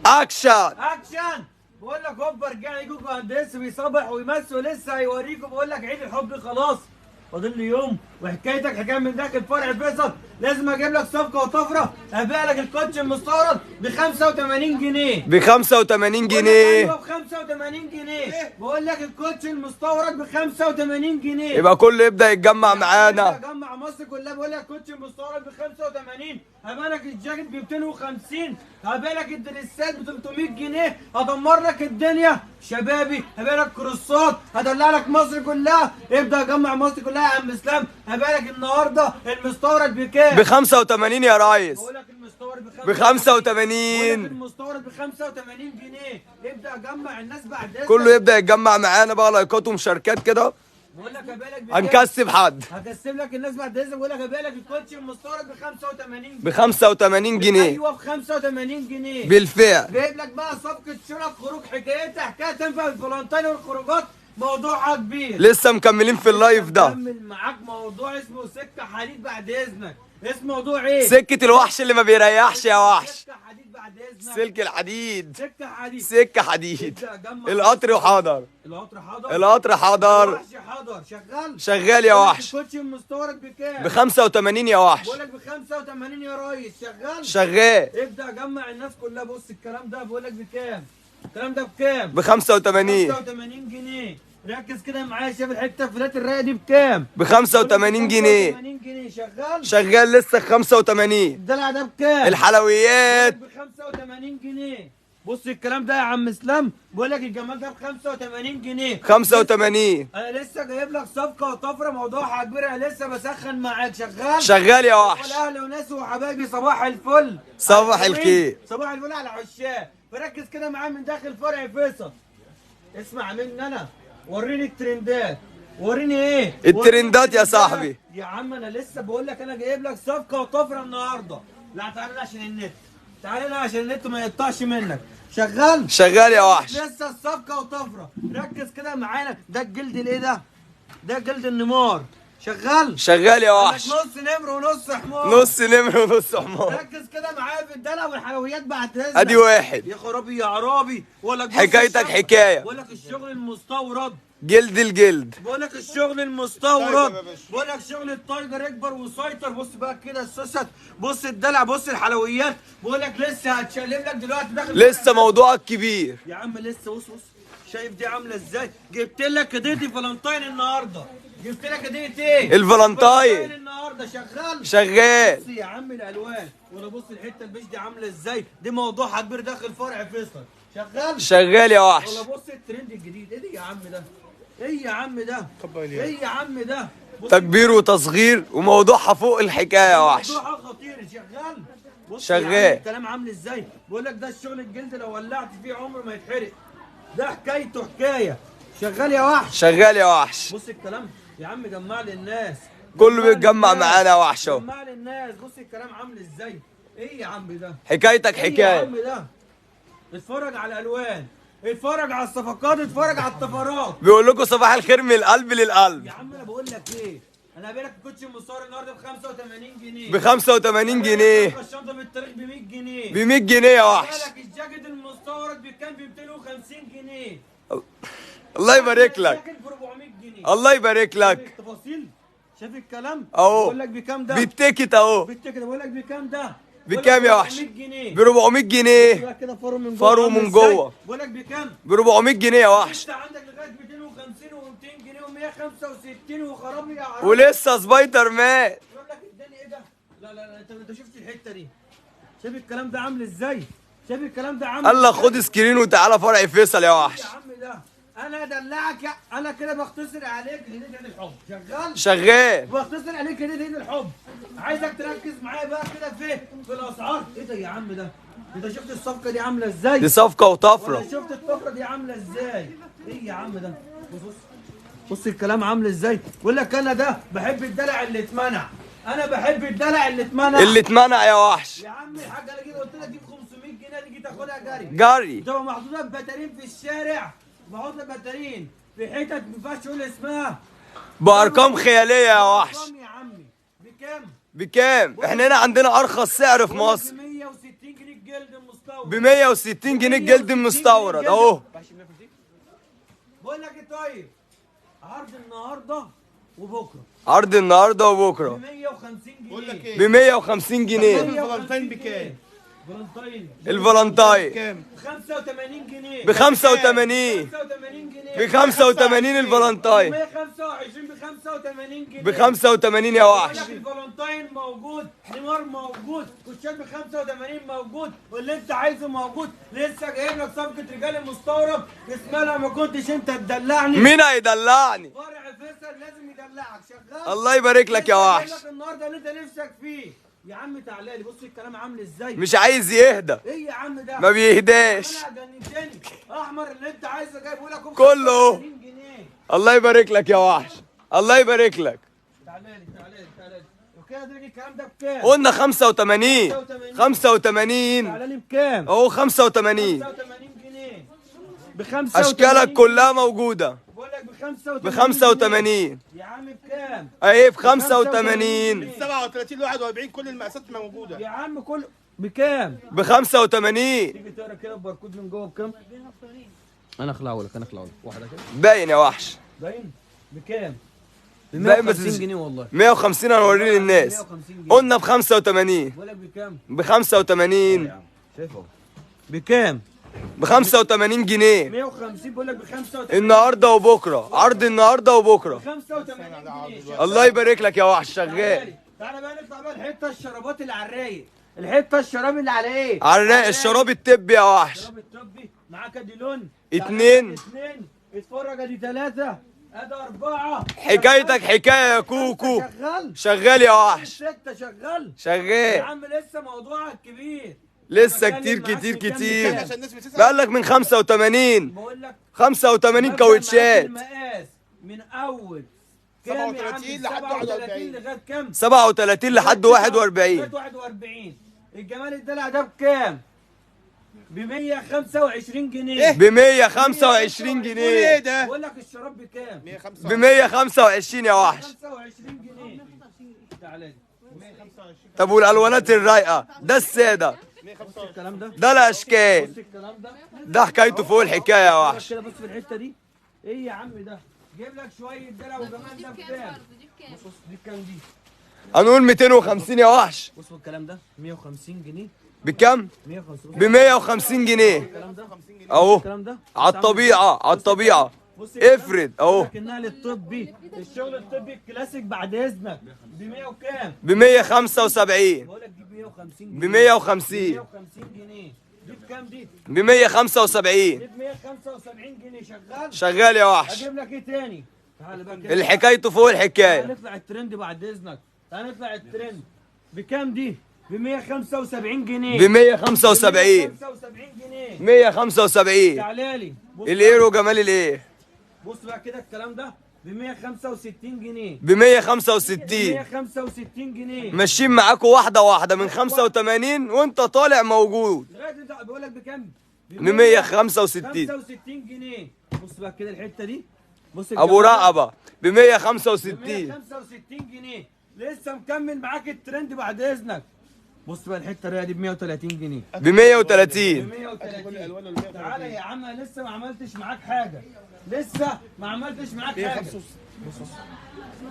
اكشن. اكشن. بقول لك هوبا رجع يجوا مهندس بيصبح ويمسي ولسه هيوريكم. بقول لك عيد الحب خلاص فاضل لي يوم، وحكايتك حكايه من داخل فرع فيصل. لازم اجيب لك صفقه وطفره. ابيع لك الكوتش المستورد ب 85 جنيه. ب 85 ايوه جنيه ب 85 جنيه. بقول لك الكوتش المستورد ب 85 جنيه. يبقى كله يبدأ يتجمع معانا. جمع مصر كلها. بقول لك كوتش المستورد ب 85. هبيع لك الجاكيت ب 250. هبيع لك الدريسات ب 300 جنيه. هدمر لك الدنيا شبابي. هبيع لك كروسات. هدلع لك مصر كلها. ابدا جمع مصر كلها يا عم اسلام. هبيع لك النهارده المستورد بكام؟ ب 85 يا ريس. بقول لك المستورد ب 85. المستورد ب 85 جنيه. ابدا جمع الناس بعد اذنك. كله يبدأ يتجمع معانا بقى، لايكات ومشاركات كده. بقول لك هبيع لك هنكسب حد. هكسب لك الناس بعد اذنك. بقول لك هبيع لك الكوتش المستورد ب 85 جنيه. ب 85 جنيه ايوه ب 85 جنيه بالفعل. جايب لك بقى صفقه شراء خروج. حكايتها حكايه تنفع الفلانتين والخروجات. موضوعها كبير. لسه مكملين في اللايف ده. كمل معاك موضوع اسمه سكه حديد بعد اذنك. اسم موضوع ايه؟ سكة الوحش اللي ما بيريحش يا وحش. سكه حديد بعد اذنك. سلك الحديد. سكه حديد. سكة حديد. ابدأ جمع. القطر حاضر. القطر حاضر. القطر حاضر. الوحش حاضر. شغال. شغال يا وحش. الكوتش المستورد بكام؟ ب 85 يا وحش. بقول لك ب 85 يا ريس. شغال. شغال. ابدا جمع الناس كلها. بص الكلام ده بقول لك بكام؟ الكلام ده بكام؟ ب 85. 85 جنيه. ركز كده معايا. شايف الحته الفلات الرايقه دي بكام؟ ب 85 جنيه. 85 جنيه. شغال. شغال لسه 85. الدلع ده بكام؟ الحلويات ب 85 جنيه. بص الكلام ده يا عم اسلام. بقول لك الجمال ده ب 85 جنيه. 85. انا لسه جايب لك صفقه وطفره. موضوعها كبير. انا لسه بسخن معاك. شغال. شغال يا وحش. اهلي وناسي وحبايبي صباح الفل. صباح الخير. صباح الفل على عشاق. فركز كده معايا من داخل فرع فيصل. اسمع مني انا. وريني الترندات. وريني ايه؟ الترندات يا صاحبي. يا عم انا لسه بقول لك انا جايب لك صفقه وطفره النهارده. لا تعالى هنا عشان النت. تعالى هنا عشان النت ما يقطعش منك. شغال. شغال يا وحش. لسه الصفقه وطفره. ركز كده معانا. ده الجلد الايه ده؟ ده جلد النمار. شغال. شغال يا وحش. نص نمر ونص حمار. نص نمر ونص حمار. ركز كده معايا في الدلع والحلويات بعد اذنك. ادي واحد. يا خرابي يا عرابي. حكايتك حكايه. بقول لك الشغل المستورد. جلد الجلد. بقول لك الشغل المستورد. بقول لك شغل التايجر يكبر ويسيطر. بص بقى كده السوست. بص الدلع. بص الحلويات. بقول لك لسه هتشقلب لك دلوقتي داخل. لسه موضوعك كبير يا عم لسه. بص شايف دي عامله ازاي؟ جبت لك هديه فالنتين النهارده. جبت لك هديه ايه؟ الفالنتين النهارده. شغال. شغال. بص يا عم الالوان. ولا بص الحته البيج دي عامله ازاي؟ دي موضوعها كبير داخل فرع فيصل. شغال. شغال يا وحش. ولا بص الترند الجديد. ايه ده يا عم ده؟ ايه يا عم ده؟ ايه يا عم ده؟ تكبير وتصغير وموضوعها فوق الحكايه يا وحش. موضوعها خطير. شغال. بص شغال. يا عم الكلام عامل ازاي؟ بقول لك ده الشغل الجلد لو ولعت فيه عمره ما يتحرق. ده حكايته حكايه. شغال يا وحش. شغال يا وحش. بص الكلام يا عم. جمع لي الناس. كله بيتجمع معانا يا وحش اهو. جمع لي الناس. بص الكلام عامل ازاي؟ ايه يا عم ده؟ حكايتك ايه يا حكايه. عم ده؟ اتفرج على الالوان. اتفرج على الصفقات. اتفرج على الطفرات. بيقول لكم صباح الخير من القلب للقلب. يا عم انا بقول لك ايه؟ انا هبيع لك الكوتش المستورد النهارده ب 85 جنيه. ب 85 جنيه. الشنطه بالتاريخ ب 100 جنيه. ب 100 جنيه يا هبيع وحش. لك الجاكيت المستورد بكام؟ ب 250 جنيه. الله يبارك لك. الجاكيت ب 400 جنيه. الله يبارك لك. التفاصيل. شايف الكلام؟ اهو. بقول لك بكام ده؟ بالتيكت اهو. بالتيكت. بقول لك بكام ده؟ بكام يا وحش؟ 400 جنيه. ب 400 جنيه. كده فرو من جوه. فرو من جوه. بقول لك بكام؟ ب 400 جنيه يا وحش. انت عندك لغايه 250 و200 جنيه و165 وخرابي يا عرب. ولسه سبايدر مان. يقول لك اداني ايه ده؟ لا لا لا. انت شفت الحته دي؟ شايف الكلام ده عامل ازاي؟ شايف الكلام ده عامل قال لك ازاي؟ خد سكرين وتعالى فرع فيصل يا وحش. يا عم ده انا ادلعك. انا كده بختصر عليك هديه عيد الحب. شغال. شغال. بختصر عليك هديه عيد الحب. عايزك تركز معايا بقى كده في الاسعار. ايه ده يا عم ده؟ انت شفت الصفقه دي عامله ازاي؟ دي صفقه وطفره. ولا شفت الطفره دي عامله ازاي؟ ايه يا عم ده؟ بص الكلام عامل ازاي؟ بقول لك انا ده بحب الدلع اللي اتمنع. انا بحب الدلع اللي اتمنع. اللي اتمنع يا وحش. يا عم الحاج انا جيت قلت لك جيب 500 جنيه تيجي تاخدها جري. جري. تبقى محطوطه ببتارين في الشارع. بحط بتارين في حتت ما ينفعش تقول اسمها. بارقام خياليه يا وحش. ارقام يا عمي. بكام؟ بكام؟ احنا هنا عندنا ارخص سعر في مصر. ب 160 جنيه الجلد المستورد. ب 160 جنيه الجلد المستورد اهو. بقول لك ايه طيب، عرض النهارده وبكره، عرض النهارده ب وبكره 150 جنيه. بقول لك ب ايه؟ 150 جنيه. الفالنتين بكام؟ فالنتين الفالنتاين كام؟ ب 85 جنيه. ب 85. 85 جنيه. ب 85 الفالنتاين. 125 ب 85 جنيه. ب 85 يا وحش. بقول لك الفالنتين موجود، نيمار موجود، كوتشات ب 85 موجود، واللي انت عايزه موجود. لسه جايب لك صفقه رجال المستورد اسمها ما كنتش انت تدلعني. مين هيدلعني؟ فرع فيصل لازم يدلعك. شغال. الله يبارك لك يا وحش. لك النهارده اللي انت نفسك فيه يا عم. تعالى لي بص الكلام عامل ازاي. مش عايز يهدى، ايه يا عم ده؟ ما بيهداش. انا جننتني. احمر اللي انت عايزه جايبه لك كله. 85 جنيه. الله يبارك لك يا وحش، الله يبارك لك. تعالى لي وكده درجة الكلام ده بكام؟ قلنا 85. 85 تعالى لي بكام؟ اهو 85. 85 جنيه. ب 85 اشكالك كلها موجوده بقول لك ب 85 ب 85. يا عم بكام؟ اهي ب 85. من 37 ل 41 كل المقاسات موجوده. يا عم كل بكام؟ ب 85. تيجي تقرا كده الباركود من جوه بكام؟ انا اخلعه لك واحده كده باين يا وحش. باين بكام؟ ب باين بس 150 جنيه والله. 150 هنوريه للناس. 150 جنيه. قلنا ب 85. بقول لك بكام؟ ب 85. شايفه بكام؟ ب 85 جنيه 150 بقول لك ب 85 النهارده وبكره. عرض النهارده وبكره. 85 جنيه. الله يبارك لك يا وحش شغال. تعالى بقى نطلع بقى الحته الشرابات اللي على الرايق. الحته الشراب اللي على ايه؟ على الرايق الشراب التبي يا وحش. الشراب الطبي معاك ادي لون. اتنين. اتنين. اتفرج ادي ثلاثه ادي اربعه. حكايتك حكايه يا كوكو. شغال. شغال يا وحش سته شغال. يا شغال. عم لسه موضوعك كبير. لسه أنا كتير بتكلم كتير معاك في كام كتير. بكام؟ عشان الناس بتسال. بقول لك من 85. بقول لك 85 ببدأ كاوتشات. معاك المقاس من اول كام يا عم؟ 37 لحد 37 لغايه كام؟ 37 لحد 41. لغايه 41. الجمال الدلع ده بكام؟ ب 125 جنيه. ب 125 ايه جنيه. ده؟ بقول لك الشراب بكام؟ 125. ب 125 يا وحش. 25 جنيه. تعالى لي. 125. طب والالوانات الرايقه ده الساده، 125. الكلام ده ده الاشكال، بص الكلام ده ده حكايته فوق الحكايه يا وحش. كده. بص في الحته دي. ايه يا عم ده؟ جيب لك شويه دلع وجمال ده بكام؟ بص دي بكام دي؟ هنقول 250 يا وحش. بص الكلام ده 150 جنيه. بكام؟ 150 ب 150 جنيه الكلام ده اهو. الكلام ده على الطبيعه على الطبيعه. بص الكلام افرد ده. اهو. بقول لك النقل الطبي، الشغل الطبي الكلاسيك بعد اذنك ب 100 وكام؟ ب 175. بقول لك دي ب 150 ب جنيه. 150. 150 جنيه. دي بكام دي؟ ب 175. دي ب 175 جنيه. شغال؟ شغال يا وحش. اجيب لك ايه تاني؟ تعالى بقى كده. الحكايته فوق تعالى الحكايه. نطلع الترند بعد اذنك. تعالى نطلع الترند. بكام دي؟ ب 175 جنيه. ب 175. 175 جنيه. 175. تعالى لي. بص الايرو جمال الايه. بص بقى كده الكلام ده ب 165 جنيه. ب 165. 165 جنيه. ماشيين معاكوا واحده واحده من 85 وانت طالع موجود. لغايه انت بقول لك بكام؟ ب 165. 65 جنيه. بص بقى كده الحته دي. بص ابو الجمال ده. رقبه ب 165. 165 جنيه. لسه مكمل معاك الترند بعد اذنك. بص بقى الحته الرايقه دي ب 130 جنيه. ب 130. ب 130. تعالى يا عم أنا لسه ما عملتش معاك حاجه. لسه ما عملتش معاك حاجه.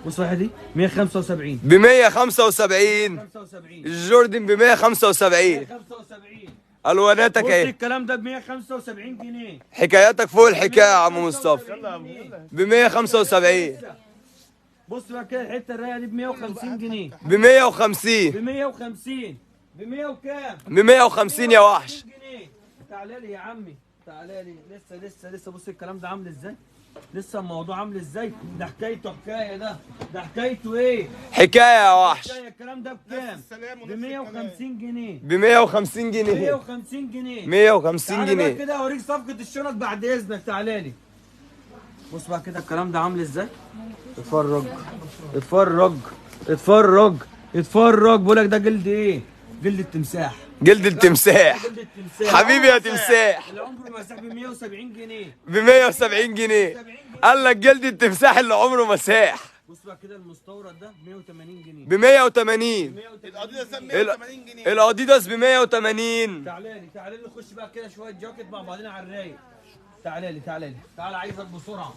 بص واحد دي 175. ب 175. 75. الجوردن ب 175. 175. الواناتك بص اهي. الكلام ده ب 175 جنيه. حكاياتك فوق الحكايه يا عم مصطفى. يلا يلا. ب 175. بص بقى كده الحته الرايقه دي ب 150 جنيه. ب 150. ب 150. ب 100 وكام؟ ب 150 يا وحش. جنيه. تعالى لي يا عمي. تعالى لي. لسه بص الكلام ده عامل ازاي؟ لسه الموضوع عامل ازاي؟ ده حكايته حكايه ده حكايته ايه؟ حكايه يا وحش. حكايه. الكلام ده بكام؟ السلام ب 150 جنيه. ب 150 جنيه. 150 جنيه. 150 تعالى بقى جنيه. كده اوريك صفقه الشنط بعد اذنك. تعالى لي. بص بقى كده الكلام ده عامل ازاي؟ اتفرج اتفرج اتفرج اتفرج. بقول لك ده جلد ايه؟ جلد التمساح. جلد التمساح. جلد التمساح. حبيبي يا تمساح. اللي عمره ما مسح ب 170 جنيه. ب 170 جنيه. قال لك جلد التمساح اللي عمره ما ساح. بص بقى كده المستورد ده 180 جنيه. ب 180. الاديداس ده 180 جنيه. الاديداس ب 180. تعالى لي نخش بقى كده شويه جاكيت مع بعضنا على الرايق. تعالى لي تعالى عايزك بسرعه.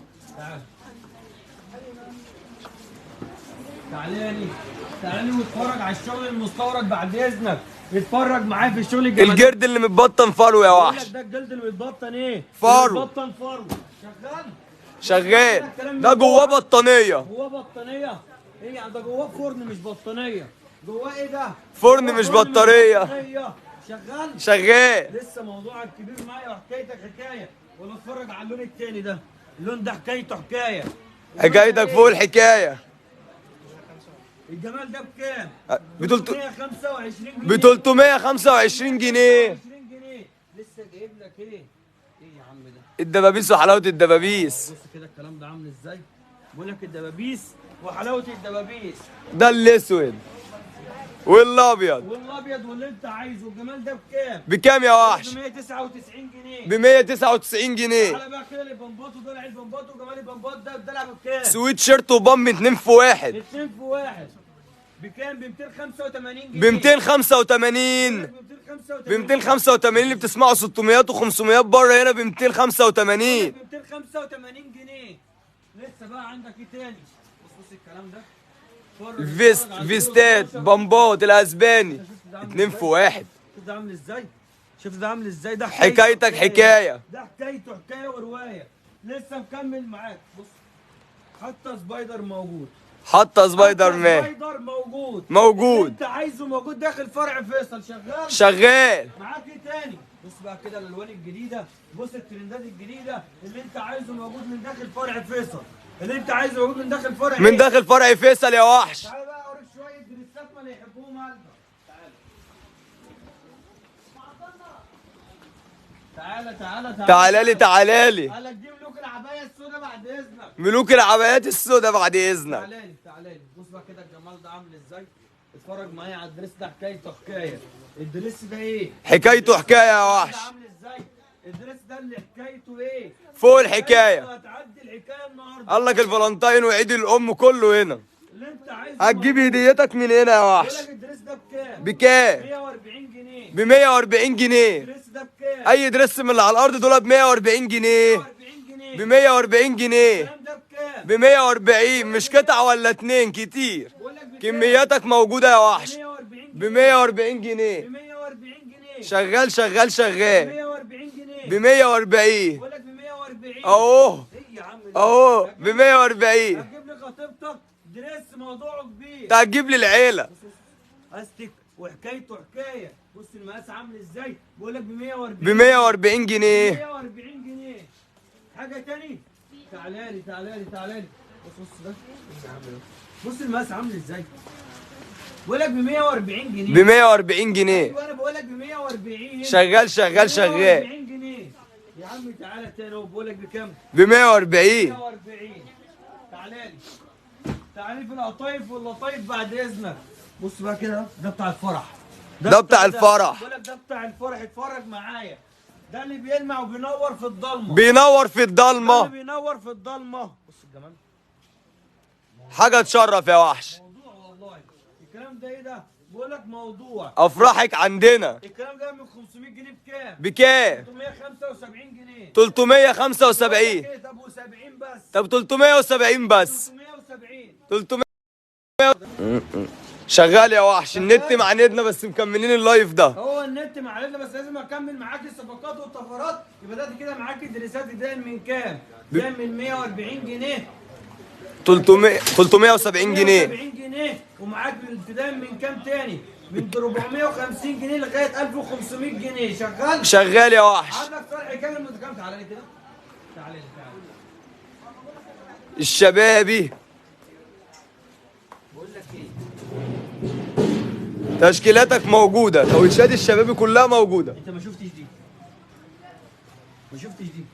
تعالى لي واتفرج على الشغل المستورد بعد اذنك. اتفرج معايا في الشغل الجمالي. الجرد اللي متبطن فرو يا بقول لك وحش. ده الجلد اللي متبطن ايه؟ فرو. متبطن فرو. شغال. ده جواه بطانيه. جواه بطانيه؟ ايه يعني ده جواه فرن مش بطانيه. جواه ايه ده؟ فرن مش بطاريه. شغال. لسه موضوعك كبير معايا وحكايتك حكايه. ولا اتفرج على اللون التاني ده. اللون ده حكايته حكايه. حكايتك فوق الحكايه. الجمال ده بكام؟ ب 325 جنيه. ب 325 جنيه. 20 جنيه. لسه جايب لك ايه؟ ايه يا عم ده؟ الدبابيس وحلاوه الدبابيس. بص كده الكلام ده عامل ازاي؟ بقول لك الدبابيس وحلاوه الدبابيس. ده الاسود والابيض. والابيض واللي انت عايزه. الجمال ده بكام؟ بكام يا وحش؟ ب 199 جنيه. ب 199 جنيه. تعالى بقى كده للبمبات ودلع البمبات وجمال البمبات ده الدلع بكام؟ سويت شيرت وبامب 2 في 1. 2 في 1 بكام؟ ب 285 ب جنيه. 285. ب 285 اللي بتسمعوا 600 و500 بره هنا ب 285. ب 285 جنيه. لسه بقى عندك ايه تاني؟ بص الكلام ده. الفيست، فيستات، بامبات الاسباني 2 في 1. شوف ده عامل ازاي؟ شوف ده عامل ازاي؟ ده حكايتك حكايه. ده حكايته حكايه وروايه. لسه مكمل معاك. بص حتى سبايدر موجود. حتى سبايدر مان سبايدر موجود. موجود. انت عايزه موجود داخل فرع فيصل. شغال. شغال. معاك ايه تاني؟ بص بقى كده الالوان الجديده. بص الترندات الجديده اللي انت عايزه موجود من داخل فرع فيصل. اللي انت عايزه موجود من داخل فرع من داخل فرع فيصل يا وحش. تعالى بقى اوريك شويه دريسات ما اللي يحبوهم قلبك. تعالى لي. قال لك دي ملوك العبايه السوداء بعد اذنك. ملوك العبايات السوداء بعد اذنك. تعالى لي. بص بقى كده الجمال ده عامل ازاي؟ اتفرج معايا على الدريس ده حكايته حكايه. الدريس ده ايه؟ حكايته حكايه يا وحش. ده عامل ازاي؟ الدريس ده اللي حكايته ايه؟ فوق الحكايه. هتعدي الحكايه النهارده. قال لك الفالنتين وعيد الام كله هنا. اللي انت عايزه هتجيب هديتك من هنا يا بقول وحش. لك الدريس ده بكام؟ بكام؟ 140 جنيه. ب 140 جنيه. الدريس ده بكام؟ اي درس من اللي على الارض دول ب 140 جنيه. 140 جنيه. ب 140 جنيه. الكلام ده بكام؟ ب 140. مش قطعه ولا اتنين كتير. بقول لك بكام؟ كمياتك موجوده يا وحش. 140 ب 140 جنيه. ب 140 جنيه. شغال. 140 جنيه. ب 140. بقول لك ب 140. اهو ايه يا عم ده؟ اهو ب 140. هتجيب لي خطيبتك دريس موضوعه كبير. انت هتجيب لي العيله. استك وحكايته حكايه. بص المقاس عامل ازاي؟ بقول لك ب 140. ب 140 جنيه. 140 جنيه. حاجه تاني؟ تعالى لي. بص ده. بص المقاس عامل ازاي؟ بقول لك ب 140 جنيه. ب 140 جنيه. وانا بقول لك ب 140. شغال. 140 جنيه. يا عم تعالى تاني اهو. بقول لك بكام؟ ب 140. 140. تعالى في القطايف واللطايف بعد اذنك. بص بقى كده ده بتاع الفرح. ده بتاع الفرح. بقول لك ده بتاع الفرح. اتفرج معايا. ده اللي بيلمع وبينور في الضلمه. بينور في ده الضلمه. اللي بينور في الضلمه. بص الجمال. حاجه تشرف يا وحش. موضوع والله. الكلام ده ايه ده؟ بقول لك موضوع. افراحك عندنا. الكلام ده من 500 جنيه بكام؟ بكام؟ 375 جنيه. 375. طب و70 بس. طب 370 بس. 370. 300. شغال يا وحش. النت معاندنا بس مكملين اللايف ده. هو النت معانا بس لازم اكمل معاك الصفقات والطفرات. يبقى ده كده معاك الدريسات دي من كام؟ ده من 140 جنيه. 370 جنيه. 170 جنيه. ومعاك الابتداء من كام تاني؟ من 450 جنيه لغايه 1500 جنيه. شغال؟ شغال يا وحش. عندك فرع كامل متكامل. تعالى لي كده. تعالى. الشبابي. بقول لك ايه؟ تشكيلاتك موجوده. كاوتشات الشبابي كلها موجوده. انت ما شفتش دي.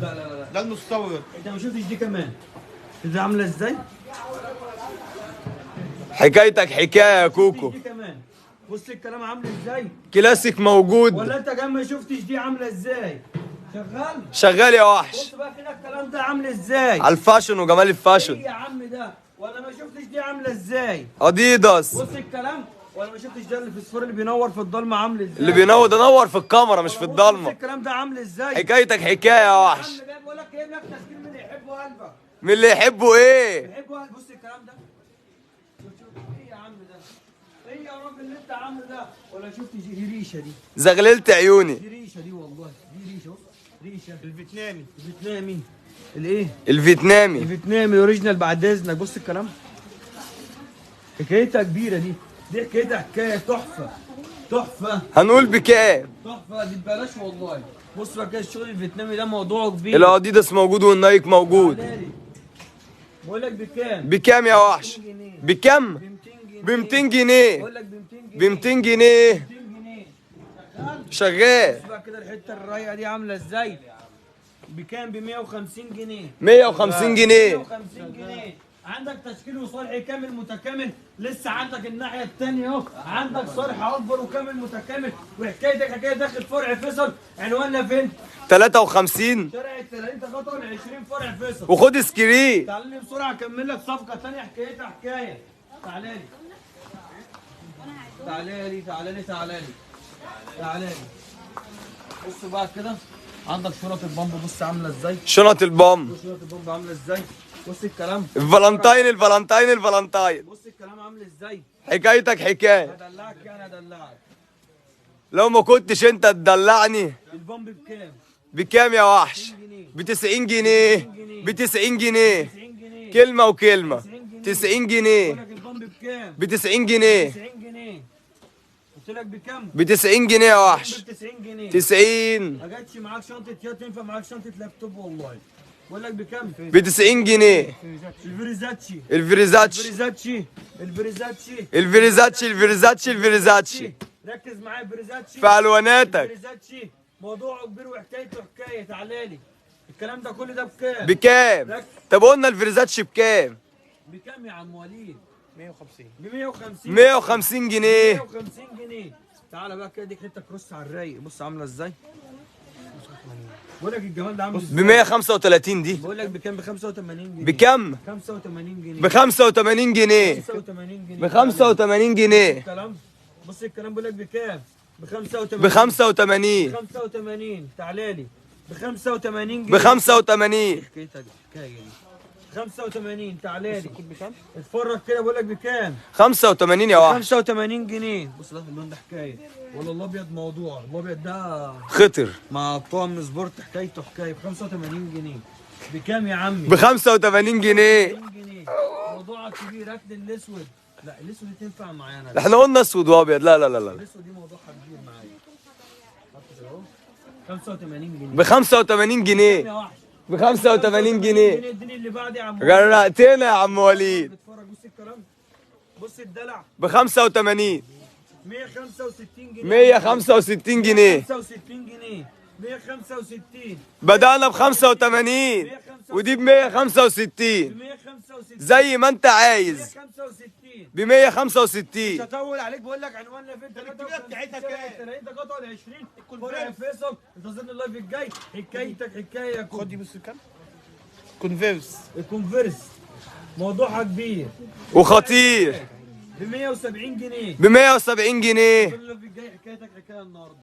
لا. ده المستورد. انت ما شفتش دي كمان. دي عامله ازاي؟ حكايتك حكايه يا كوكو. دي كمان. بص الكلام عامل ازاي؟ كلاسيك موجود. ولا انت كمان ما شفتش دي عامله ازاي؟ شغال يا وحش. بص بقى كده الكلام ده عامل ازاي؟ على الفاشن وجمال ايه الفاشن. يا عم ده؟ ولا ما شفتش دي عامله ازاي؟ اديداس. بص الكلام، ولا ما شفتش ده الفسفور اللي بينور في الضلمه عامل ازاي؟ اللي بينور ده نور في الكاميرا مش في بص الضلمه. الكلام ده عامل ازاي؟ حكايتك حكايه يا وحش. عم بقى بقول لك ايه، لك تشكيل من اللي يحبه قلبك. من اللي يحبه ايه؟ بيحبه قلبك. بص الكلام ده، شوف ايه يا عم ده؟ ايه يا راجل اللي انت عامله ده؟ ولا شفت دي ريشه دي؟ زغللت عيوني. دي ريشه دي والله، دي ريشه. بص ريشه الفيتنامي. الفيتنامي. الايه؟ الفيتنامي. الفيتنامي اوريجينال بعد اذنك. بص الكلام، حكايتها كبيره دي حكايتها حكايه تحفه تحفه هنقول بكام؟ تحفه، دي ببلاش والله. بص بقى كده الشغل الفيتنامي ده موضوعه كبير. الاديداس موجود والنايك موجود. تعالالي. بقول لك بكام؟ بكام يا وحش؟ بكام؟ ب 200 جنيه. بقول لك ب 200 ب 200 جنيه 200 جنيه شغال. بص بقى كده الحته الرايقه دي عامله ازاي؟ بكام؟ ب 150 جنيه 150 جنيه 150 جنيه. عندك تشكيل وصالح كامل متكامل. لسه عندك الناحيه الثانيه اهو، عندك صالح اكبر وكامل متكامل. وحكايتك حكايه داخل فرع فيصل. عنواننا فين؟ 53 شارع التلاتين خطوه ل 20 فرع فيصل. وخد سكرين. تعالى لي بسرعه اكمل لك صفقه ثانيه حكايتها حكايه. تعالى لي تعالى لي تعالى لي تعالى لي تعالى لي. بص بقى كده، عندك شنط البامب بص عامله ازاي؟ شنط البام. بص شنط البامب عامله ازاي؟ بص الكلام، الفالنتاين الفالنتاين الفالنتاين. بص الكلام عامل ازاي؟ حكايتك حكايه. هدلعك يعني هدلعك. لو ما كنتش انت تدلعني. البامب بكام؟ بكام يا وحش؟ 90 جنيه ب 90 جنيه ب 90 جنيه 90 جنيه كلمه وكلمه. 90 90 جنيه بقول لك البامب بكام؟ ب 90 جنيه 90 جنيه. قلت لك بكام؟ ب 90 جنيه يا وحش. ب 90 جنيه 90 ما جاتش معاك شنطه يد تنفع معاك شنطه لابتوب والله. بقول لك بكام؟ ب 90 جنيه الفريزاتشي الفريزاتش الفريزاتشي الفريزاتشي الفريزاتشي الفريزاتشي الفريزاتشي. ركز معايا الفريزاتشي في الواناتك. الفريزاتشي موضوعه كبير وحكايته حكايه. تعالى لي الكلام ده كل ده بكام؟ بكام؟ طب قلنا الفريزاتش بكام؟ بكام يا عم وليد؟ 150. ب 150 150 جنيه 150 جنيه. تعالى بقى كده دي حته كروس على الرايق. بص عامله ازاي؟ بقول لك الجمال ده عامل ب ازاي؟ 135 دي. بقول لك بكام؟ ب 85 جنيه بكام؟ 85 جنيه ب 85 جنيه 85 جنيه ب 85 جنيه الكلام. بص الكلام بقول لك بكام؟ ب 85 ب 85 85. تعالى لي ب 85 جنيه ب 85 حكايتها دي حكايه دي 85. تعالى لي بكام؟ اتفرج كده بقول لك بكام؟ 85 يا وحش. 85 جنيه. بص ده اللون ده حكايه. ولا الابيض موضوع، الابيض ده خطر. مع طقم سبورت حكايته حكايه. ب 85 جنيه. بكام يا عمي؟ ب 85 جنيه 85 جنيه. موضوعك كبير. هات لي الاسود. لا الاسود دي تنفع معايا انا. احنا قلنا اسود وابيض. لا لا لا لا الاسود دي موضوعها كبير معايا. حط كده اهو 85 جنيه. ب 85 يا جنيه وحش ب 85 جنيه. اديني اللي بعدي يا عم. غرقتنا يا عم وليد. بتفرج بص الكلام. بص الدلع ب 85 165 جنيه 165 جنيه 165 جنيه 165 بدأنا ب 85 ودي ب 165 165 زي ما انت عايز 165. ب 165. مش هطول عليك. بقول لك عنواننا فين؟ الكبيرة بتاعتها كام؟ انت قطع ال 20 فرع فيصل. انتظرني اللايف الجاي. حكايتك حكايه يا خد دي بص كام؟ كونفيرس. الكونفيرس موضوعها كبير وخطير ب 170 جنيه. ب 170 جنيه. اللايف الجاي حكايتك حكايه النهارده.